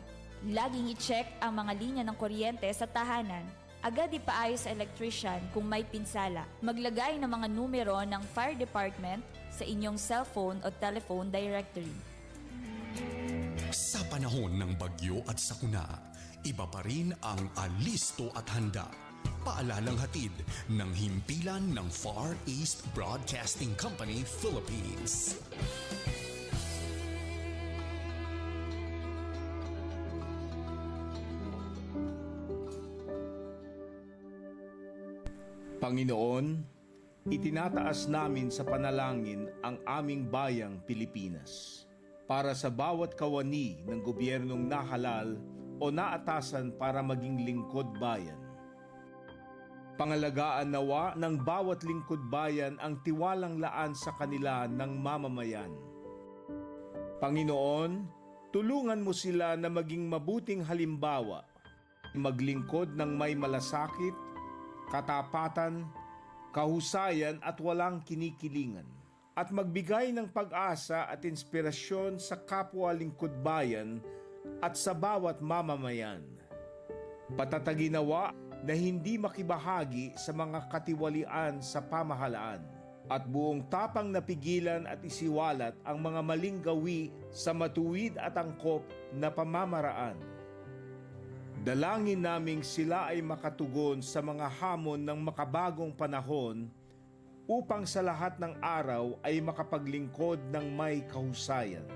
S3: Laging i-check ang mga linya ng kuryente sa tahanan. Agad ipaayos sa electrician kung may pinsala. Maglagay ng mga numero ng fire department
S11: sa inyong cellphone o telephone directory.
S2: Sa panahon ng bagyo at sakuna, iba pa rin ang alisto at handa. Paalalang hatid ng himpilan ng Far East Broadcasting Company, Philippines.
S6: Panginoon, itinataas namin sa panalangin ang aming bayang Pilipinas para sa bawat kawani ng gobyernong nahalal o naatasan para maging lingkod bayan. Pangalagaan nawa ng bawat lingkod bayan ang tiwalang laan sa kanila ng mamamayan. Panginoon, tulungan mo sila na maging mabuting halimbawa, maglingkod ng may malasakit, katapatan, kahusayan at walang kinikilingan, at magbigay ng pag-asa at inspirasyon sa kapwa lingkod bayan at sa bawat mamamayan. Patataginawa na hindi makibahagi sa mga katiwalian sa pamahalaan at buong tapang napigilan at isiwalat ang mga maling gawi sa matuwid at angkop na pamamaraan. Dalangin naming sila ay makatugon sa mga hamon ng makabagong panahon upang sa lahat ng araw ay makapaglingkod ng may kahusayan.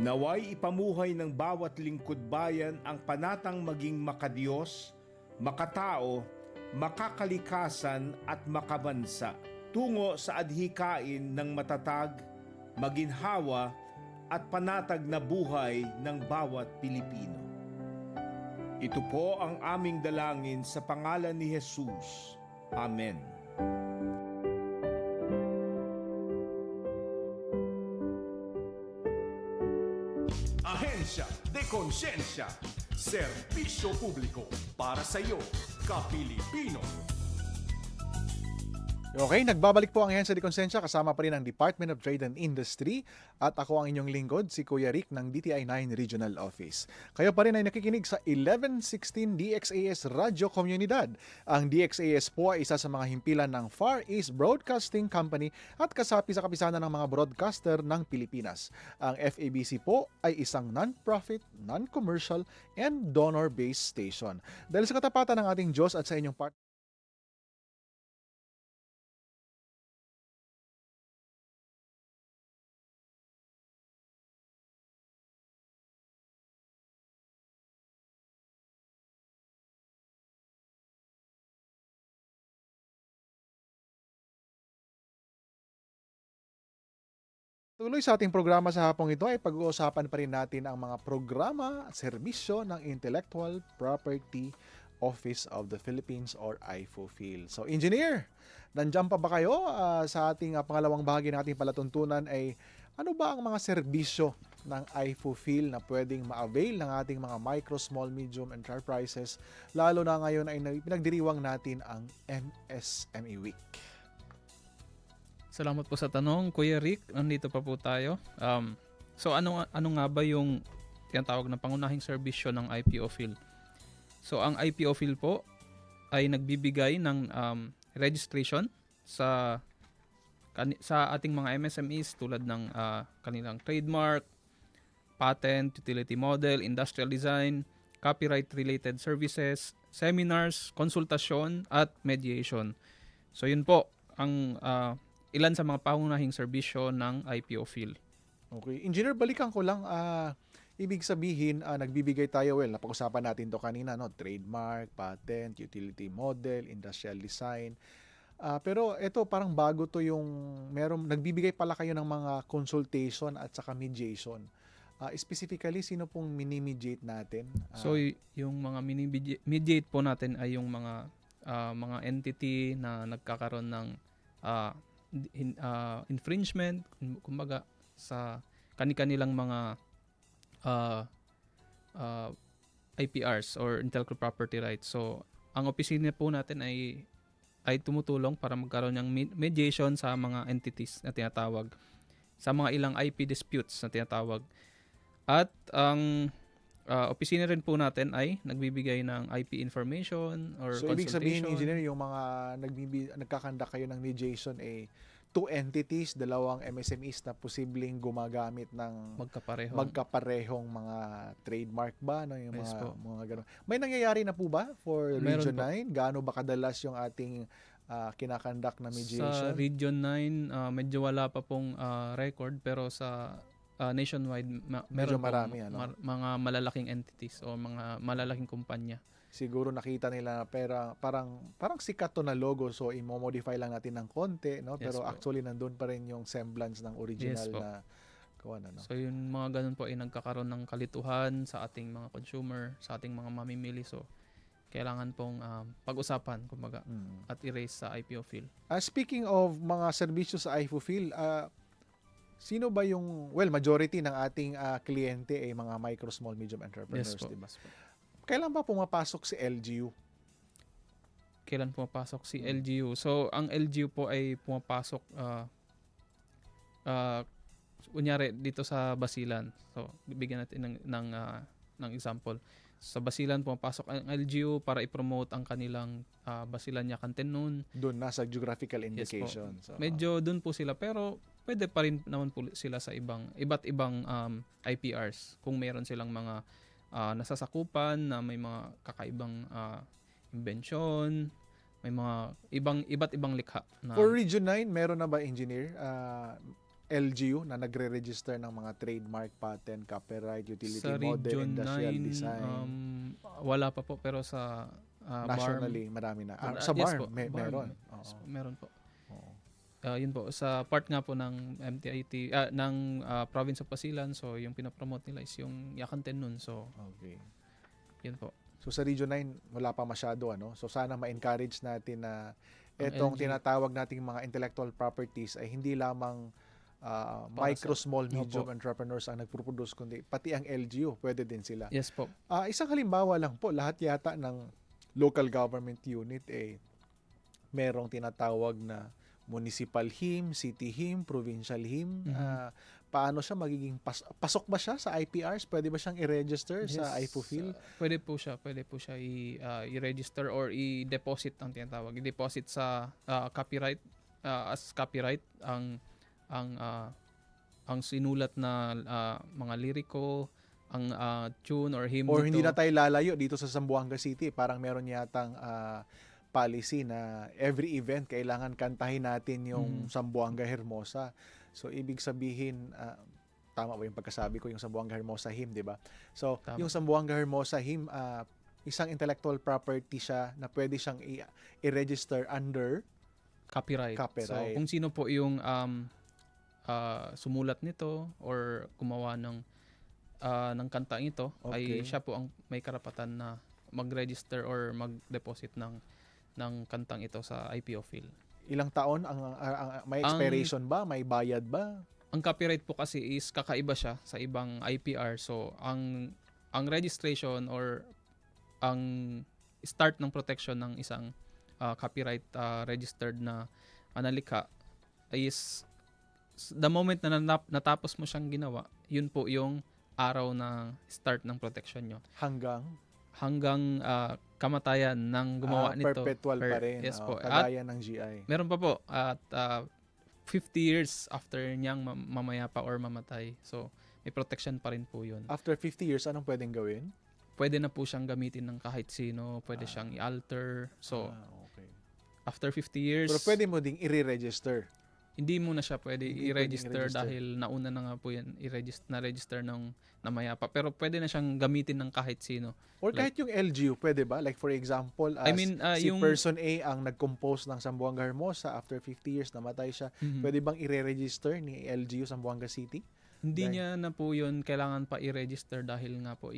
S6: Naway ipamuhay ng bawat lingkod bayan ang panatang maging makadiyos, makatao, makakalikasan at makabansa tungo sa adhikain ng matatag, maginhawa at panatag na buhay ng bawat Pilipino. Ito po ang aming dalangin sa pangalan ni Jesus. Amen. Ahensya de Konsensya, serbisyo publiko para sa iyo, Kapilipino.
S5: Okay, nagbabalik po ang Ahensya de Konsensya kasama pa rin ang Department of Trade and Industry at ako ang inyong lingkod, si Kuya Rick ng DTI 9 Regional Office. Kayo pa rin ay nakikinig sa 1116 DXAS Radio Komunidad. Ang DXAS po ay isa sa mga himpilan ng Far East Broadcasting Company at kasapi sa kapisanan ng mga broadcaster ng Pilipinas. Ang FABC po ay isang non-profit, non-commercial, and donor-based station. Dahil sa katapatan ng ating Diyos at sa inyong part tuloy sa ating programa sa hapong ito ay pag-uusapan pa rin natin ang mga programa at serbisyo ng Intellectual Property Office of the Philippines or IFOPHIL. So, Engineer, nandiyan pa ba kayo sa ating pangalawang bahagi ng ating palatuntunan ay ano ba ang mga serbisyo ng IFOPHIL na pwedeng ma-avail ng ating mga micro, small, medium enterprises lalo na ngayon ay pinagdiriwang natin ang MSME Week?
S7: Salamat po sa tanong, Kuya Rick. Nandito pa po tayo. So ano nga ba yung tinatawag na pangunahing serbisyo ng IPOPHIL? So ang IPOPHIL po ay nagbibigay ng registration sa ating mga MSMEs tulad ng kanilang trademark, patent, utility model, industrial design, copyright-related services, seminars, konsultasyon, at mediation. So yun po ang ilan sa mga pangunahing serbisyo ng IPOPHIL.
S5: Okay. Engineer, balikan ko lang. Ibig sabihin, nagbibigay tayo, napag-usapan natin to kanina, no? Trademark, patent, utility model, industrial design. Pero ito, parang bago to yung, nagbibigay pala kayo ng mga consultation at saka mediation. Specifically, sino pong mini-mediate natin?
S7: So, yung mga mini-mediate po natin ay yung mga entity na nagkakaroon ng infringement, kumbaga sa kani-kanilang mga IPRs or intellectual property rights. So, ang opisina po natin ay tumutulong para magkaroon ng mediation sa mga entities na tinatawag, sa mga ilang IP disputes na tinatawag. At ang opisina rin po natin ay nagbibigay ng IP information or
S5: so,
S7: consultation.
S5: ibig sabihin, engineer, yung mga nagkakandak kayo ng mediation two entities, dalawang MSMEs na posibleng gumagamit ng magkaparehong mga trademark ba, no, yung
S7: Yes po.
S5: mga ganun. May nangyayari na po ba for
S7: Meron
S5: Region
S7: po.
S5: 9? Gaano ba kadalas yung ating kinakandak na
S7: Sa
S5: mediation?
S7: Region 9, medyo wala pa pong record, pero sa nationwide,
S5: Medyo
S7: meron
S5: marami,
S7: pong
S5: ano?
S7: mga malalaking entities o mga malalaking kumpanya.
S5: Siguro nakita nila na parang sikat to na logo, so i-modify lang natin ng konti, no?
S7: Yes
S5: Pero
S7: po.
S5: actually nandun pa rin yung semblance ng original
S7: Yes po.
S5: na kawan, ano?
S7: So yung mga ganun po ay nagkakaroon ng kalituhan sa ating mga consumer, sa ating mga mamimili. So kailangan pong pag-usapan kumbaga at erase sa IPO field.
S5: Speaking of mga serbisyo sa iFulfill, sino ba yung, majority ng ating kliyente ay mga micro, small, medium entrepreneurs,
S7: Yes po.
S5: di ba? Kailan ba pumapasok si LGU?
S7: Kailan pumapasok si LGU? So ang LGU po ay pumapasok kunyari dito sa Basilan. So bibigyan natin ng example. Sa Basilan pumapasok ang LGU para i-promote ang kanilang Basilania Cantenon.
S5: Doon nasa geographical
S7: Yes po.
S5: indication. So,
S7: Medyo doon po sila, pero pwede pa rin naman po sila sa iba't ibang IPRs kung meron silang mga nasasakupan na may mga kakaibang inbensyon, may mga iba't ibang likha na
S5: for Region 9, meron na ba engineer LGU na nagre-register ng mga trademark, patent, copyright, utility
S7: sa
S5: model,
S7: Region
S5: industrial
S7: 9
S5: design?
S7: wala pa po, pero sa
S5: Nationally, marami na. Sa
S7: yes
S5: BARM,
S7: po,
S5: meron.
S7: Yes
S5: Oo.
S7: po, meron po.
S5: Oo.
S7: Yun po, sa part nga po ng MTIT, ng province of Basilan, so yung pinapromote nila is yung Yakanten nun. So,
S5: Okay.
S7: yun po.
S5: So sa Region 9, wala pa masyado, ano? So sana ma-encourage natin na
S7: Ang
S5: itong
S7: LGU.
S5: tinatawag nating mga intellectual properties ay hindi lamang
S7: Para
S5: micro,
S7: sa-
S5: small, medium
S7: Opo.
S5: entrepreneurs ang nagproproduce, kundi pati ang LGU, pwede din sila.
S7: Yes po.
S5: Isang halimbawa lang po, lahat yata ng local government unit merong tinatawag na municipal hymn, city hymn, provincial hymn. Paano siya magiging pasok ba siya sa IPRs? Pwede ba siyang i-register sa
S7: Yes,
S5: iFulfill?
S7: pwede po siya i-register or i-deposit ang tinatawag. I-deposit sa copyright as copyright ang sinulat na mga liriko, ang tune or hymn
S5: Or
S7: dito.
S5: hindi na tayo lalayo dito sa Zamboanga City, parang meron yatang policy na every event kailangan kantahin natin yung Zamboanga Hermosa. So ibig sabihin tama ba yung pagkasabi ko, yung Zamboanga Hermosa hymn, di ba? So
S7: Tama.
S5: yung Zamboanga Hermosa hymn, isang intellectual property siya na pwede siyang i-register under
S7: Copyright.
S5: Copyright.
S7: So kung sino po yung sumulat nito or gumawa ng kanta ito,
S5: Okay.
S7: ay siya po ang may karapatan na mag-register or mag-deposit ng kantang ito sa IPO field.
S5: ilang taon ang may expiration ba? May bayad ba?
S7: Ang copyright po kasi is kakaiba siya sa ibang IPR. So ang registration or ang start ng protection ng isang copyright registered na analika is the moment na natapos mo siyang ginawa, yun po yung araw na start ng protection nyo. Hanggang kamatayan ng gumawa nito.
S5: Perpetual pa rin.
S7: Yes po.
S5: Kagaya ng GI.
S7: Meron pa po at 50 years after niyang mamaya pa or mamatay. So may protection pa rin po yun.
S5: After 50 years, anong pwedeng gawin?
S7: Pwede na po siyang gamitin ng kahit sino. Pwede siyang i-alter. So
S5: okay.
S7: after 50 years,
S5: Pero pwede mo ding i-re-register.
S7: hindi mo na siya pwede
S5: Hindi
S7: i-register
S5: pwedeng i-register.
S7: dahil nauna na nga po yan na-register ng namayapa. Pero pwede na siyang gamitin ng kahit sino.
S5: Or kahit yung LGU, pwede ba? Like for example,
S7: I mean,
S5: si
S7: yung-
S5: person A ang nag-compose ng Zamboanga Hermosa, after 50 years namatay siya, pwede bang i-re-register ni LGU Zamboanga City?
S7: Hindi niya na po yun kailangan pa i-register dahil nga po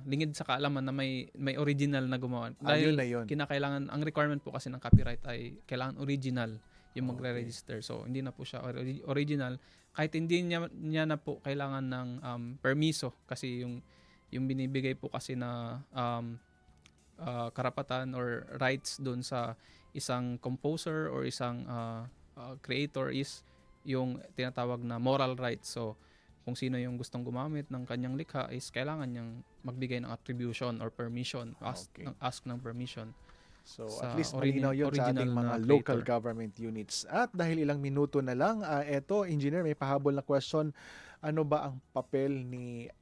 S7: lingid sa kaalaman na may original na gumawa. Dahil
S5: yun na yun.
S7: kinakailangan, ang requirement po kasi ng copyright ay kailangan original yung magre-register. So hindi na po siya original. Kahit hindi niya na po kailangan ng permiso kasi yung binibigay po kasi na karapatan or rights doon sa isang composer or isang creator is yung tinatawag na moral rights. So, kung sino yung gustong gumamit ng kanyang likha is kailangan niyang magbigay ng attribution or permission, ask ng permission.
S5: So
S7: Sa
S5: at least malinaw yun sa ating
S7: original
S5: mga
S7: na
S5: local
S7: creator.
S5: government units. At dahil ilang minuto na lang, eto, engineer, may pahabol na question. Ano ba ang papel ni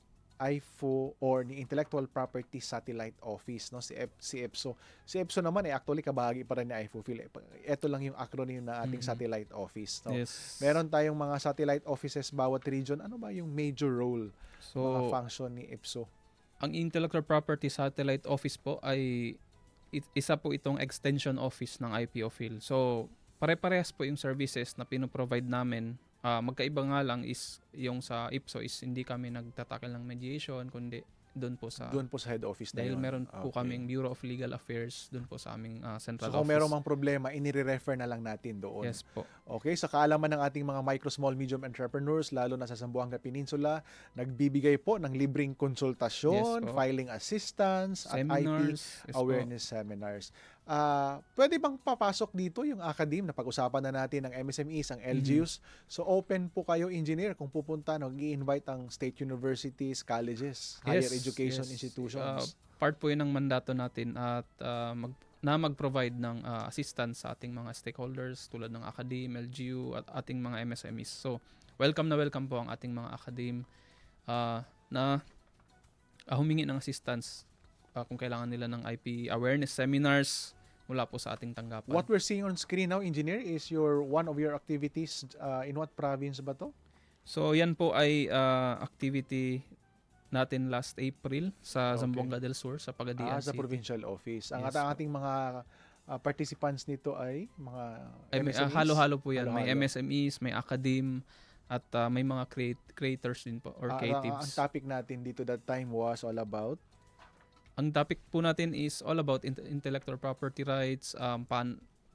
S5: IFO or ni Intellectual Property Satellite Office, no? Si EPSO. Si EPSO naman actually kabahagi pa rin ni IFOPhil. Ito lang yung acronym ng ating satellite office, no?
S7: Yes.
S5: Meron tayong mga satellite offices bawat region. Ano ba yung major role, mga
S7: So,
S5: function ni EPSO?
S7: ang Intellectual Property Satellite Office po ay isa po itong extension office ng IPOPhil. So, pare-parehas po yung services na pinoprovide namin. Magkaiba nga lang is yung sa IPSO is hindi kami nagtatakil ng mediation, kundi doon po sa
S5: Head office na
S7: dahil
S5: yun.
S7: meron po
S5: Okay.
S7: kaming Bureau of Legal Affairs doon po sa aming central
S5: So kung
S7: office.
S5: meron mang problema, inire-refer na lang natin doon.
S7: Yes po.
S5: Okay, sa kaalaman ng ating mga micro, small, medium entrepreneurs, lalo na sa Zamboanga Peninsula, nagbibigay po ng libreng konsultasyon,
S7: Yes po.
S5: filing assistance, at IT
S7: Seminars. Yes po.
S5: awareness seminars. Pwede bang papasok dito yung academe na pag-usapan na natin ng MSMEs, ang LGUs? So open po kayo, engineer, kung pupunta, nag-i-invite ang state universities, colleges, higher education institutions.
S7: Part po yun ng mandato natin at mag-provide ng assistance sa ating mga stakeholders tulad ng academe, LGU at ating mga MSMEs. So, welcome po ang ating mga academe na humingi ng assistance kung kailangan nila ng IP awareness seminars mula po sa ating tanggapan.
S5: What we're seeing on screen now, engineer, is one of your activities. In what province ba to?
S7: So, yan po ay activity natin last April sa
S5: Okay.
S7: Zamboanga del Sur, sa Pagadian
S5: Sa
S7: City.
S5: provincial office. Ang
S7: Yes,
S5: ating mga participants nito ay mga
S7: May
S5: MSMEs?
S7: halo-halo po yan. May
S5: Halo-halo.
S7: MSMEs, may academe, at may mga creators din po, or
S5: Ang
S7: creatives.
S5: topic natin dito that time was all about
S7: Ang topic po natin is all about intellectual property rights,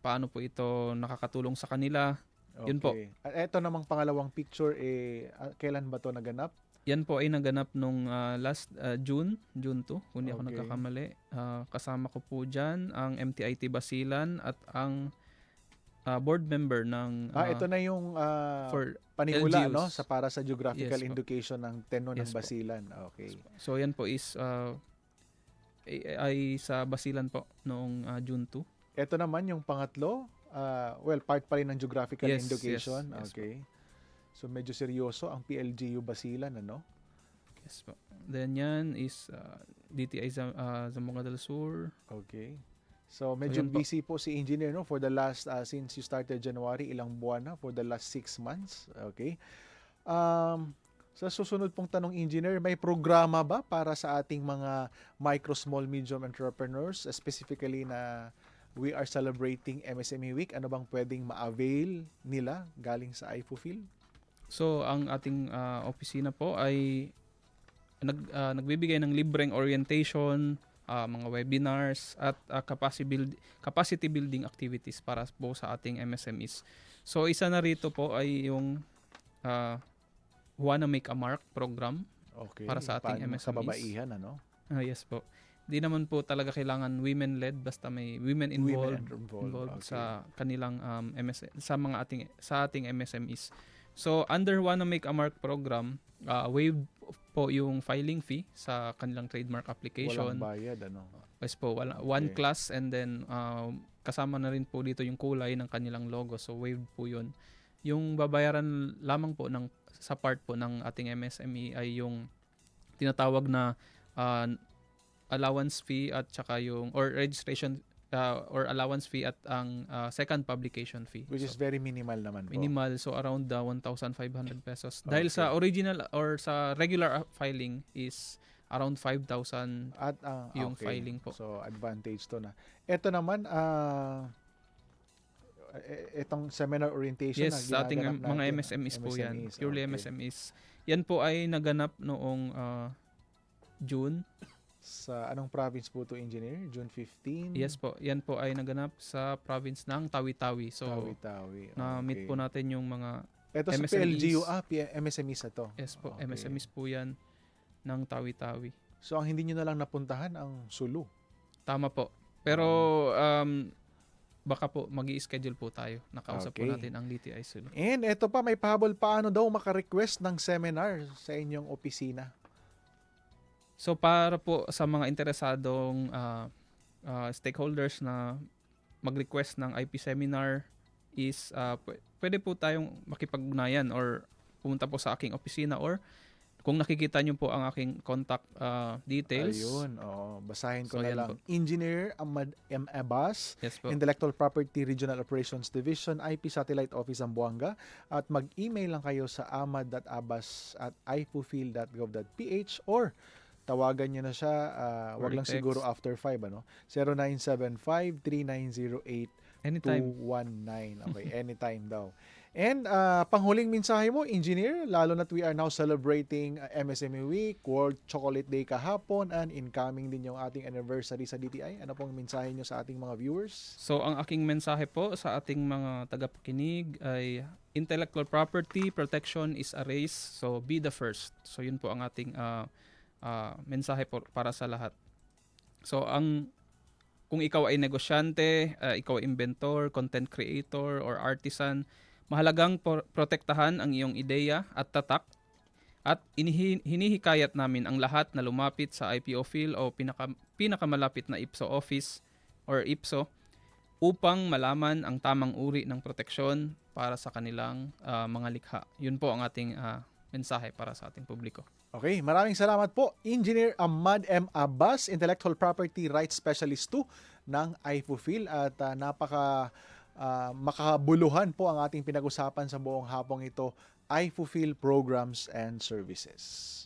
S7: paano po ito nakakatulong sa kanila. Yun po.
S5: At eto namang pangalawang picture, kailan ba to naganap?
S7: Yan po ay naganap nung last June 2, kung di ako
S5: Okay.
S7: nagkakamali. Kasama ko po dyan ang MTIT Basilan at ang board member ng
S5: Ito na yung
S7: for
S5: panimula,
S7: LGUs.
S5: no? Para sa geographical
S7: Yes po.
S5: indication ng Teno ng
S7: Yes po.
S5: Basilan. Okay.
S7: So yan po is ay sa Basilan po noong June 2.
S5: Ito naman yung pangatlo, part pa rin ng geographical
S7: Yes,
S5: indication.
S7: yes, yes
S5: Okay. So medyo seryoso ang PLGU Basilan, ano?
S7: Yes po. Then yan is DTI Zamboanga del Sur.
S5: Okay. So medyo
S7: yun po.
S5: busy po si engineer, no, for the last since you started January, ilang buwan na, for the last 6 months. Okay. Sa susunod pong tanong, engineer, may programa ba para sa ating mga micro, small, medium entrepreneurs, specifically na we are celebrating MSME Week? Ano bang pwedeng ma-avail nila galing sa IFOPhil?
S7: So ang ating opisina po ay nagbibigay ng libreng orientation, mga webinars at capacity building activities para po sa ating MSMEs. So isa na rito po ay yung Wanna Make a Mark program.
S5: Okay.
S7: Para sa ating MSMEs.
S5: Kababaihan, ano?
S7: Yes po. Di naman po talaga kailangan women-led, basta may women involved
S5: Okay.
S7: sa kanilang sa ating MSMEs. So under Wanna Make a Mark program, waive po yung filing fee sa kanilang trademark application.
S5: Walang bayad, ano?
S7: Yes po, one class, and then kasama na rin po dito yung kulay ng kanilang logo. So waived po yun. Yung babayaran lamang po sa part po ng ating MSME ay yung tinatawag na allowance fee at saka yung registration or allowance fee at ang second publication fee.
S5: Which is very minimal naman po.
S7: Minimal, so around 1,500 pesos. Dahil sa original or sa regular filing is around 5,000
S5: at
S7: yung
S5: okay.
S7: filing po.
S5: So advantage to na. Ito naman itong seminar orientation na
S7: Yes, sa ating
S5: ginaganap
S7: mga
S5: natin,
S7: MSMEs po yan. Purely
S5: okay.
S7: MSMEs. Yan po ay naganap noong June.
S5: Sa anong province po to, engineer? June 15?
S7: Yes po. Yan po ay naganap sa province ng Tawi-Tawi. So,
S5: Tawi-Tawi.
S7: na-meet po natin yung mga
S5: Ito sa
S7: MSMEs.
S5: PLGU, MSMEs na to.
S7: Yes po,
S5: Okay.
S7: MSMEs po yan ng Tawi-Tawi.
S5: So ang hindi nyo na lang napuntahan ang Sulu.
S7: Tama po. Pero baka po mag-i-schedule po tayo. Nakausap po
S5: Okay.
S7: natin ang DTI Sulu.
S5: And ito pa, may pahabol paano daw maka-request ng seminar sa inyong opisina?
S7: So para po sa mga interesadong stakeholders na mag-request ng IP seminar is pwede po tayong makipag-ugnayan or pumunta po sa aking opisina, or kung nakikita nyo po ang aking contact details.
S5: Ayun, basahin ko
S7: So,
S5: na
S7: yan
S5: lang.
S7: po.
S5: Engineer Ahmad M. Abbas,
S7: Yes po.
S5: Intellectual Property Regional Operations Division, IP Satellite Office Zamboanga. At mag-email lang kayo sa ahmad.abbas@ifufil.gov.ph or tawagan nyo na siya, wag lang
S7: text.
S5: siguro after 5, 0975-3908-219.
S7: Anytime.
S5: Okay, anytime daw. And panghuling mensahe mo, Engineer, lalo na't we are now celebrating MSME Week, World Chocolate Day kahapon, and incoming din yung ating anniversary sa DTI. Ano pong mensahe nyo sa ating mga viewers?
S7: So ang aking mensahe po sa ating mga tagapakinig ay intellectual property protection is a race, so be the first. So yun po ang ating mensahe po para sa lahat. So kung ikaw ay negosyante, ikaw ay inventor, content creator, or artisan, mahalagang protektahan ang iyong ideya at tatak, at hinihikayat namin ang lahat na lumapit sa IPOPhil o pinakamalapit na IPSO office or IPSO upang malaman ang tamang uri ng proteksyon para sa kanilang mga likha. Yun po ang ating mensahe para sa ating publiko.
S5: Okay, maraming salamat po, Engineer Ahmad M. Abbas, Intellectual Property Rights Specialist 2 ng IPOPhil, at makabuluhan po ang ating pinag-usapan sa buong hapong ito, IPOPhil Programs and Services.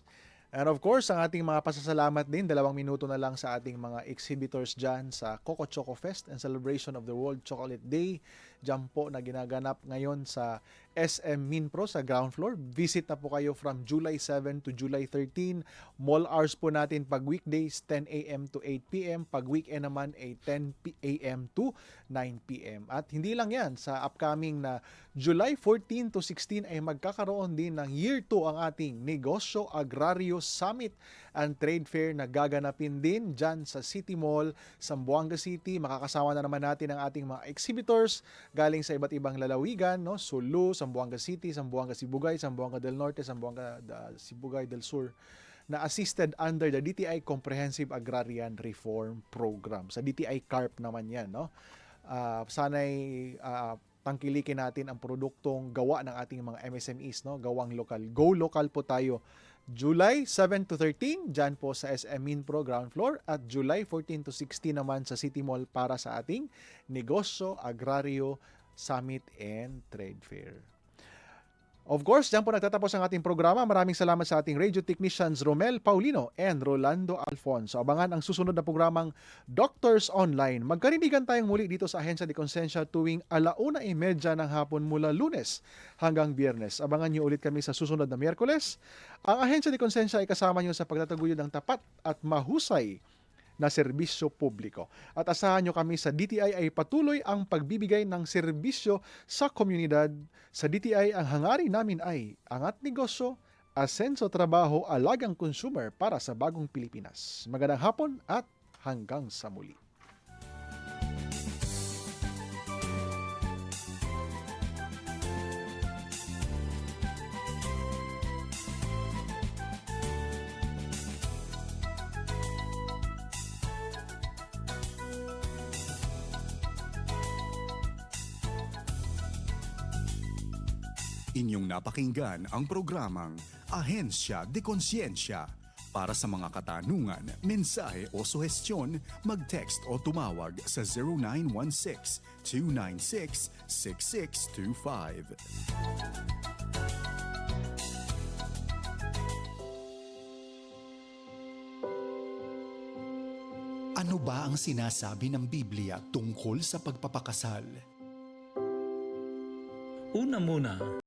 S5: And of course, ang ating mga pasasalamat din, 2 minuto na lang sa ating mga exhibitors dyan sa Coco Choco Fest and Celebration of the World Chocolate Day. Dyan po na ginaganap ngayon sa SM Minpro sa ground floor. Visit na po kayo from July 7 to July 13. Mall hours po natin pag weekdays 10 a.m. to 8 p.m. Pag weekend naman ay 10 a.m. to 9 p.m. At hindi lang yan, sa upcoming na July 14 to 16 ay magkakaroon din ng Year 2 ang ating Negosyo Agrario Summit and Trade Fair na gaganapin din dyan sa City Mall, Zamboanga City. Makakasama na naman natin ang ating mga exhibitors galing sa iba't ibang lalawigan, Sulu, Zamboanga City, Zamboanga Sibugay, Zamboanga del Norte, Zamboanga Sibugay del Sur, na assisted under the DTI Comprehensive Agrarian Reform Program. Sa DTI CARP naman yan, sana'y tangkilikin natin ang produktong gawa ng ating mga MSMEs, gawang lokal. Go local po tayo. July 7 to 13, dyan po sa SM Minpro ground floor, at July 14 to 16 naman sa City Mall para sa ating Negosyo Agrario Summit and Trade Fair. Of course, dyan po nagtatapos ang ating programa. Maraming salamat sa ating radio technicians Romel Paulino and Rolando Alfonso. Abangan ang susunod na programang Doctors Online. Magkarinigan tayong muli dito sa Ahensya de Konsensya tuwing 1:30 ng hapon mula Lunes hanggang Biyernes. Abangan niyo ulit kami sa susunod na Miyerkules. Ang Ahensya de Konsensya ay kasama niyo sa pagtataguyod ng tapat at mahusay na serbisyo publiko. At asahan nyo kami sa DTI ay patuloy ang pagbibigay ng serbisyo sa komunidad. Sa DTI, ang hangarin namin ay angat negosyo, asenso trabaho, alagang consumer para sa bagong Pilipinas. Magandang hapon at hanggang sa muli.
S2: Inyong napakinggan ang programang Ahensya de Konsensya. Para sa mga katanungan, mensahe o suhestyon, mag-text o tumawag sa 0916-296-6625.
S1: Ano ba ang sinasabi ng Biblia tungkol sa pagpapakasal?
S12: Una muna,